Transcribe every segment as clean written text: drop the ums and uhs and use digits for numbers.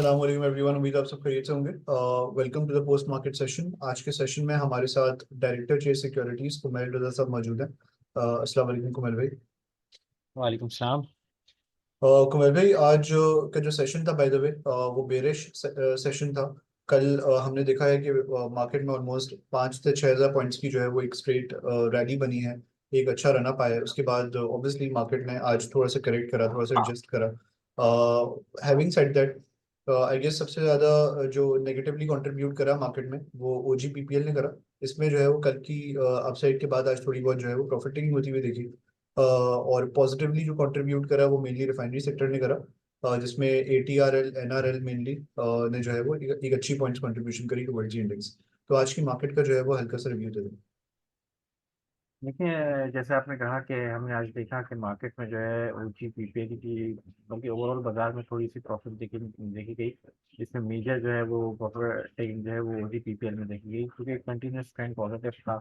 अस्सलाम वालेकुम एवरीवन। उम्मीद है आप सब खैरियत से होंगे। Welcome to the post market session. आज के सेशन में हमारे साथ director Chase Securities Kumail Raza sahab मौजूद हैं। अस्सलाम वालेकुम कुमैल भाई। वालेकुम सलाम। कुमैल भाई, आज का जो सेशन था बाय द वे वो बेरिश सेशन था। कल हमने देखा है कि मार्केट में ऑलमोस्ट 5 से 6 हज़ार पॉइंट्स की जो है वो एक स्ट्रेट रैली बनी है। एक अच्छा रन अप आया है। उसके बाद ऑब्वियसली मार्केट ने आज थोड़ा सा करेक्ट करा, थोड़ा सा एडजस्ट करा। Having said that, I guess सबसे ज्यादा जो नेगेटिवली कंट्रीब्यूट करा मार्केट में वो ओजी पीपीएल ने करा। इसमें जो है वो कल की अपसाइड के बाद आज थोड़ी बहुत जो है वो प्रॉफिटिंग होती हुई देखी। और पॉजिटिवली जो कंट्रीब्यूट करा वो मेनली रिफाइनरी सेक्टर ने करा, जिसमें एटीआरएल एनआरएल मेनली ने जो है वो एक अच्छी पॉइंट्स कंट्रीब्यूशन करी टुवर्ड्स इंडेक्स। तो आज की मार्केट का जो है वो हल्का सा रिव्यू दे दें। देखिए, जैसे आपने कहा कि हमने आज देखा कि मार्केट में जो है ऊंची पीपीए की, बल्कि ओवरऑल बाजार में थोड़ी सी प्रॉफिट देखी गई। इसमें मेजर जो है वो प्रॉफिट टेकिंग जो है वो ओजी पीपीएल में देखी गई, क्योंकि कंटिन्यूस ट्रेंड पॉजिटिव था।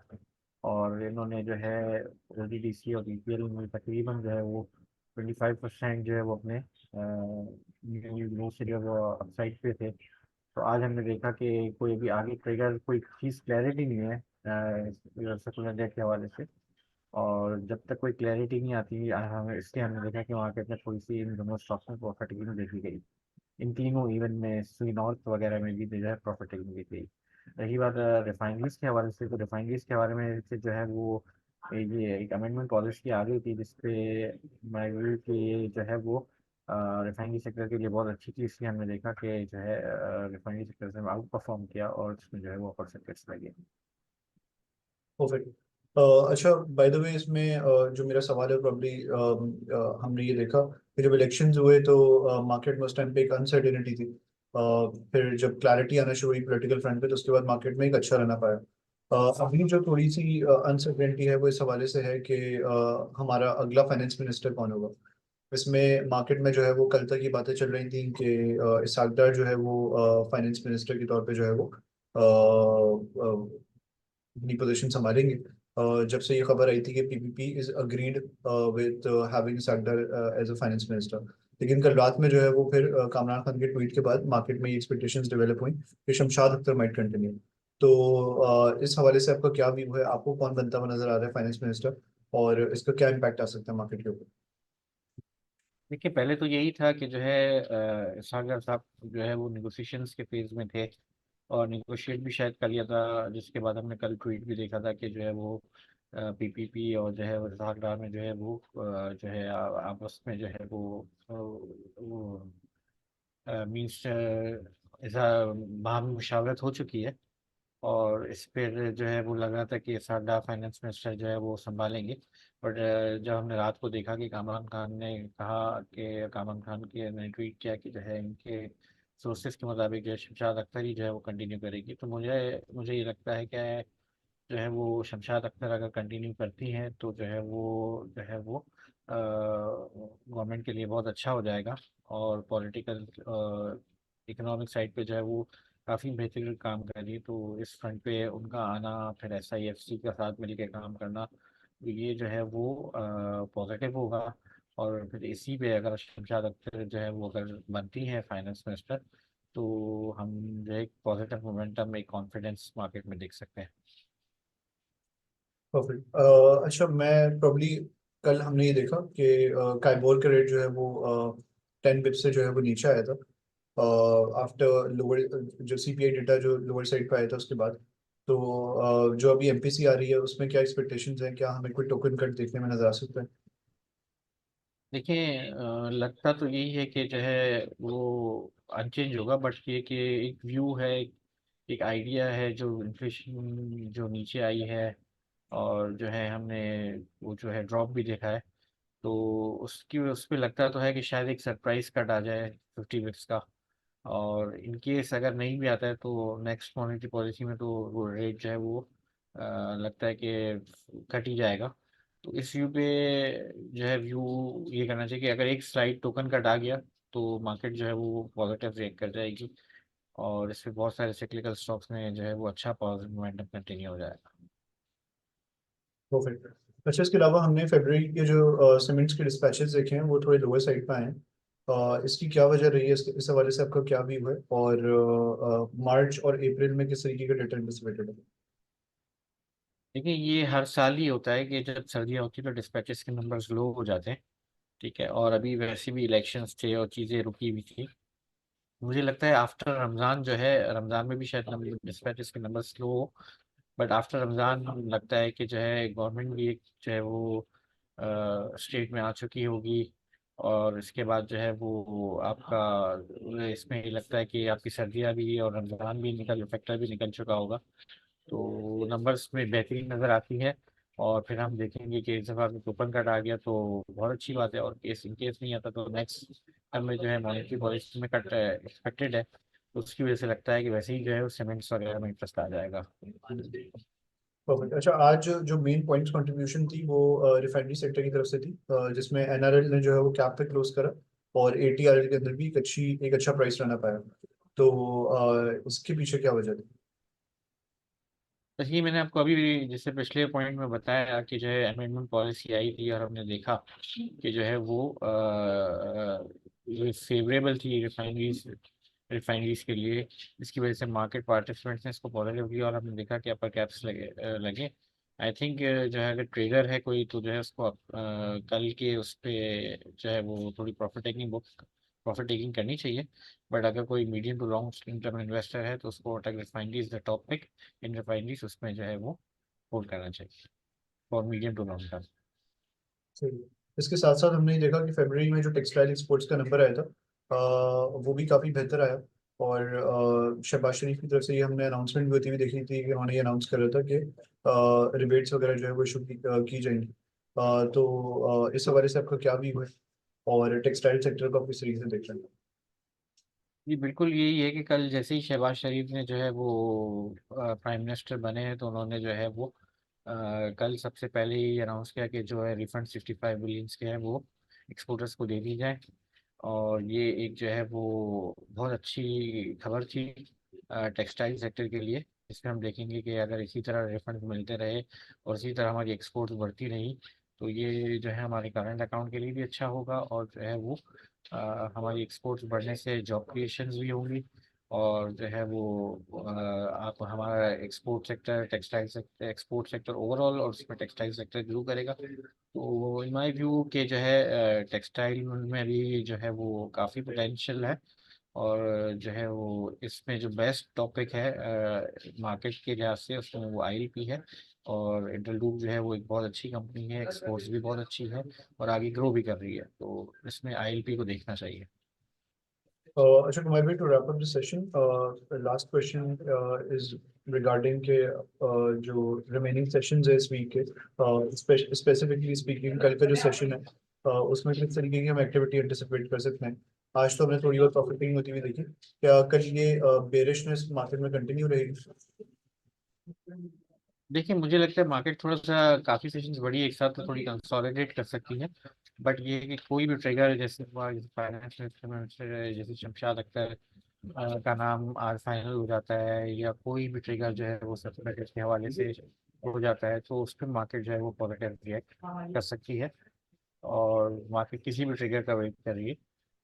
और इन्होंने जो है ओजीडीसी और पीपीएल में तकरीबन जो है वो 25% जो है वो अपने न्यू से जो है वो अपसाइड पे थे। तो आज हमने देखा कि कोई अभी आगे ट्रिगर कोई चीज़ क्लैरिटी नहीं है सेकुलर डेट के हवाले से। और जब तक कोई क्लैरिटी नहीं आती हमें, इसलिए हमने देखा कि मार्केट में थोड़ी सी इन दोनों स्टॉक्स में प्रॉफिट टेकिंग देखी गई। इन तीनों इवन में सी नॉर्थ वगैरह में भी जो है प्रॉफिट टेकिंग देखी गई। रही बात रिफाइनरीज के हवाले से, तो रिफाइनरीज के हवाले में से जो है वो ये एक अमेंडमेंट पॉलिसी आ गई थी, जिसपे मैं व्यू कि ये जो है वो रिफाइनरी सेक्टर के लिए बहुत अच्छी थी। इसलिए हमने देखा कि जो है रिफाइनरी सेक्टर से आउट परफॉर्म किया और इसमें जो है वो अपर सेक्टर्स लगे। परफेक्ट। अच्छा, बाय द वे इसमें जो मेरा सवाल है प्रॉब्ली, हमने ये देखा कि जब इलेक्शंस हुए तो मार्केट में उस टाइम पे एक अनसर्टेनिटी थी। फिर जब क्लैरिटी आना शुरू हुई पॉलिटिकल फ्रंट पे तो उसके बाद मार्केट में एक अच्छा रन अप आया। अभी जो थोड़ी सी अनसर्टेनिटी है वो इस हवाले से है कि हमारा अगला फाइनेंस मिनिस्टर कौन होगा। इसमें मार्केट में जो है वो कल तक ये बातें चल रही थी कि इसहाक डार जो है वो फाइनेंस मिनिस्टर के तौर पे जो है वो अपनी पोजीशन संभालेंगे। जब से ये खबर आई थी कि PPP is agreed with having सैक्टर एज अ फाइनेंस मिनिस्टर। लेकिन कल रात में जो है वो फिर कामरान खान के ट्वीट के बाद मार्केट में ये एक्सपेक्टेशंस डेवलप हुई कि शमशाद अख्तर माइट कंटिन्यू। तो इस हवाले से आपका क्या व्यू है, आपको कौन बनता हुआ नजर आ रहा है फाइनेंस मिनिस्टर, और इसका क्या इम्पैक्ट आ सकता है मार्केट के ऊपर। देखिए, पहले तो यही था कि जो है सागर साहब जो है वो निगोशिएशंस के फेज में थे, और निगोशिएट भी शायद कर लिया था, जिसके बाद हमने कल ट्वीट भी देखा था कि जो है वो पीपीपी और जो है वो सागर में जो है वो जो है आपस में जो है वो मीन्स ऐसा बाहमी मुशावरत हो चुकी है। और इस पर जो है वो लग रहा था कि साडा फाइनेंस मिनिस्टर जो है वो संभालेंगे। बट जब हमने रात को देखा कि कामरान खान ने कहा कि कामरान खान के ने ट्वीट किया कि जो है इनके सोर्सेज के मुताबिक जो है शमशाद अख्तर ही जो है वो कंटिन्यू करेगी, तो मुझे मुझे ये लगता है कि जो है वो शमशाद अख्तर अगर कंटिन्यू करती हैं तो जो है वो गवर्नमेंट के लिए बहुत अच्छा हो जाएगा। और पॉलिटिकल इकोनॉमिक साइड पे जो है वो काफ़ी बेहतरीन काम कर रही है, तो इस फ्रंट पे उनका आना, फिर एसआईएफसी के साथ मिलकर काम करना, तो ये जो है वो पॉजिटिव होगा। और फिर इसी पे अगर शमशाद अख्तर जो है वो अगर बनती है फाइनेंस मिनिस्टर, तो हम जो है एक पॉजिटिव मोमेंटम, एक कॉन्फिडेंस मार्केट में देख सकते हैं। परफेक्ट। अच्छा, मैं प्रॉब्ली कल हमने ये देखा कि काइबोर का रेट जो है वो 10 बिप से जो है वो नीचे आया था आफ्टर लोअर, जो सीपीआई डेटा जो लोअर साइड पे आया था उसके बाद। तो जो अभी एमपीसी आ रही है उसमें क्या एक्सपेक्टेशंस हैं, क्या हमें कोई टोकन कट देखने में नजर आ सकता है। देखिए, लगता तो यही है कि जो है वो अनचेंज होगा, बट ये कि एक व्यू है, एक आइडिया है, जो इन्फ्लेशन जो नीचे आई है और जो है हमने वो जो है ड्रॉप भी देखा है, तो उसकी उस पे लगता तो है कि शायद एक सरप्राइज कट आ जाए 50 बिप्स का। और इन केस अगर नहीं भी आता है तो नेक्स्ट मॉनेटरी पॉलिसी में तो वो रेट जो है वो लगता है कि कट ही जाएगा। तो इस व्यू पे जो है व्यू ये करना चाहिए कि अगर एक स्लाइड टोकन कट आ गया तो मार्केट जो है वो पॉजिटिव रिएक्ट कर जाएगी, और इससे बहुत सारे सिक्लिकल स्टॉक्स में जो है वो अच्छा पॉजिटिव मोमेंटम कंटिन्यू हो जाएगा। परफेक्ट। अच्छा, इसके अलावा हमने फरवरी के जो सीमेंट्स के डिस्पैचेस देखे हैं वो थोड़े लोअर साइड पे आए हैं। इसकी क्या वजह रही है, इस हवाले से आपका क्या व्यू है, और मार्च और अप्रैल में किस तरीके का डेटा एंटिसिपेटेड है? देखिए ये हर साल ही होता है कि जब सर्दियाँ होती है तो डिस्पैचेस के नंबर्स लो हो जाते हैं। ठीक है, और अभी वैसे भी इलेक्शंस थे और चीज़ें रुकी हुई थी। मुझे लगता है आफ्टर रमज़ान जो है, रमज़ान में भी शायद डिस्पैचेस के नंबर स्लो हो, बट आफ्टर रमज़ान लगता है कि जो है गवर्नमेंट भी एक जो है वो स्टेट में आ चुकी होगी। और इसके बाद जो है वो आपका इसमें ये लगता है कि आपकी सर्दियाँ भी और रमज़ान भी निकल फैक्टर भी निकल चुका होगा। तो नंबर्स में बेहतरी नज़र आती है। और फिर हम देखेंगे कि इस दफ़ा अगर कूपन कार्ड आ गया तो बहुत अच्छी बात है, और केस इन केस नहीं आता तो नेक्स्ट टर्म में जो है मॉनेटरी पॉलिसी में कट एक्सपेक्टेड है, तो उसकी वजह से लगता है कि वैसे ही जो है वो सीमेंट्स वगैरह में इंटरेस्ट आ जाएगा। परफेक्ट। अच्छा, आज जो मेन पॉइंट्स कंट्रीब्यूशन थी वो रिफाइनरी सेक्टर की तरफ से थी, जिसमें एनआरएल ने जो है वो कैप पे क्लोज करा, और एटीआरएल के अंदर भी एक अच्छा प्राइस रहना पाया। तो इसके पीछे क्या वजह थी? बस ये मैंने आपको अभी भी जैसे पिछले पॉइंट में बताया कि जो है अमेंडमेंट पॉलिसी आई थी और हमने देखा कि जो है वो फेवरेबल थी रिफाइनरीज के लिए, जिसकी वजह से मार्केट पार्टिसिपेंट्स ने इसको पॉजिटिव लिया और हमने देखा कि अपर कैप्स लगे। आई थिंक जो है अगर ट्रेडर है कोई तो जो है उसको कल के उस पे जो है वो थोड़ी प्रॉफिट टेकिंग करनी चाहिए। बट अगर कोई medium to long term investor है तो उसको Attock refinery is the top pick in refineries, उसमें जो है वो होल्ड करना चाहिए for medium to long term. सही है। इसके साथ साथ हमने ये देखा कि फरवरी में जो टेक्सटाइल एक्सपोर्ट्स का नंबर आया था, वो भी काफ़ी बेहतर आया। और शहबाज शरीफ की तरफ से ये हमने अनाउंसमेंट भी होती हुई देखी थी कि उन्होंने ये अनाउंस कर रहा था कि रिबेट्स वगैरह जो है वो इशू की जाएंगी। तो इस हवाले से आपका क्या व्यू है, और टेक्सटाइल सेक्टर को आप किस तरीके से देख रहे हैं? जी बिल्कुल यही है कि कल जैसे ही शहबाज शरीफ ने जो है वो प्राइम मिनिस्टर बने हैं तो उन्होंने जो है वो कल सबसे पहले ही अनाउंस किया कि जो है रिफंड 65 बिलियंस के हैं वो एक्सपोर्टर्स को दे दी जाए। और ये एक जो है वो बहुत अच्छी खबर थी टेक्सटाइल सेक्टर के लिए। इसमें हम देखेंगे कि अगर इसी तरह रिफंड मिलते रहे और इसी तरह हमारी एक्सपोर्ट बढ़ती रही तो ये जो है हमारे करंट अकाउंट के लिए भी अच्छा होगा, और जो है वो हमारी एक्सपोर्ट्स बढ़ने से जॉब क्रिएशंस भी होंगी। और जो है वो आप हमारा export sector textile sector export sector overall और उसमें टेक्सटाइल सेक्टर ग्रो करेगा। तो इन माय व्यू के जो है टेक्सटाइल में भी जो है वो काफ़ी पोटेंशियल है। और जो है वो इसमें जो बेस्ट टॉपिक है मार्केट के लिहाज से उसमें वो आईएलपी है। और इंटरलूक जो है वो एक बहुत अच्छी कंपनी है, एक्सपोर्ट्स भी बहुत अच्छी है और आगे ग्रो भी कर रही है, तो इसमें आईएलपी को देखना चाहिए। अच्छा कुमार भाई, to wrap up this session, last question is regarding के जो रिमेनिंग सेशंस है इस वीक के, स्पेसिफिकली स्पीकिंग कल का जो सेशन है, उसमें किस तरीके की हम एक्टिविटी एंटिसिपेट कर सकते हैं? आज तो हमने थोड़ी और प्रॉफिटिंग होती हुई देखी, क्या कल ये बेरिशनेस मार्केट में कंटिन्यू रहेगी? देखिए मुझे लगता है मार्केट थोड़ा सा काफ़ी सेशंस बड़ी एक साथ तो थोड़ी कंसोलिडेट कर सकती है। बट ये है कि कोई भी ट्रिगर जैसे फाइनेंस मिनिस्टर जैसे शमशाद अख्तर का नाम आज फाइनल हो जाता है, या कोई भी ट्रिगर जो है वो सस्पेंड के हवाले से हो जाता है तो उस पर मार्केट जो है वो पॉजिटिव रिएक्ट कर सकती है। और मार्केट किसी भी ट्रिगर का वेट कर रही है।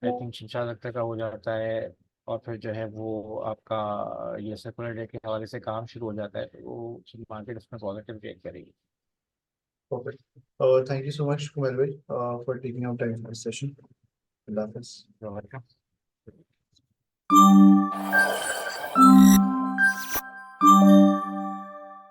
आई थिंक शमशाद अख्तर का हो जाता है और फिर जो है वो आपका ये सर्कुलर डेट के हवाले से काम शुरू हो जाता है तो वो मार्केट उसमें पॉजिटिव रिएक्ट करेगी। Perfect. Thank you so much Kumar भाई for taking out time for this session. अल्लाह हाफिज़। तो